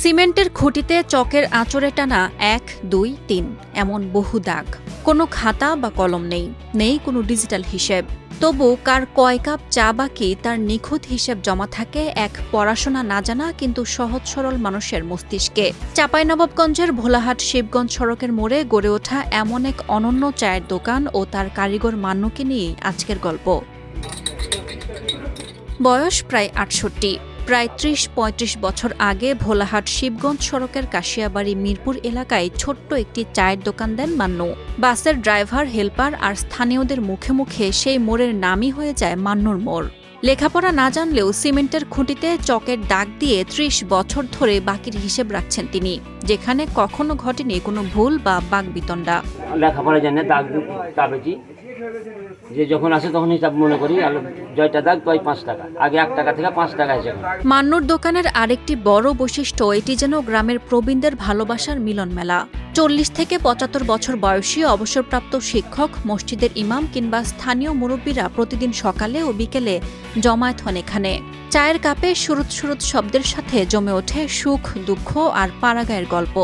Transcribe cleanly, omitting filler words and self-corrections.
সিমেন্টের খুঁটিতে চকের আঁচড়ে টানা ১, ২, ৩ এমন বহু দাগ। কোনো খাতা বা কলম নেই, নেই কোনো ডিজিটাল হিসেব। তবু কার কয় কাপ চা বাকি তার নিখুঁত হিসেব জমা থাকে এক পড়াশোনা না জানা কিন্তু সহজ সরল মানুষের মস্তিষ্কে। চাঁপাইনবাবগঞ্জের ভোলাহাট শিবগঞ্জ সড়কের মোড়ে গড়ে ওঠা এমন এক অনন্য চায়ের দোকান ও তার কারিগর মান্নুকে নিয়ে আজকের গল্প। বয়স প্রায় ৬৮। প্রায় ৩০-৩৫ বছর আগে ভোলাহাট শিবগঞ্জ সড়কের কাশিয়াবাড়ি মিরপুর এলাকায় ছোট্ট একটি চায়ের দোকান দেন মান্নু। বাসের ড্রাইভার, হেলপার আর স্থানীয়দের মুখে মুখে সেই মোড়ের নামই হয়ে যায় মান্নুর মোড়। লেখাপড়া না জানলেও সিমেন্টের খুঁটিতে চকের দাগ দিয়ে ৩০ বছর ধরে বাকির হিসেব রাখছেন তিনি, যেখানে কখনো ঘটেনি কোনো ভুল বা বাকবিতণ্ডা। লেখাপড়া জানে দাগ কাবেজি যে যখন আসে তখন হিসাব মনে করি, আর জয়টা দাগ তো ৫ টাকা, আগে ১ টাকা থেকে ৫ টাকা হিসেবে। মান্নুর দোকানের আরেকটি বড় বৈশিষ্ট্য, এটি যেন গ্রামের প্রবীণদের ভালোবাসার মিলন মেলা। ৪০ থেকে ৭৫ বছর বয়সী অবসরপ্রাপ্ত শিক্ষক, মসজিদের ইমাম কিংবা স্থানীয় মুরব্বীরা প্রতিদিন সকালে ও বিকেলে জমায়েত হন এখানে। চায়ের কাপে সুরুৎ সুরুৎ শব্দের সাথে জমে ওঠে সুখ, দুঃখ আর পাড়াগাঁয়ের গল্প।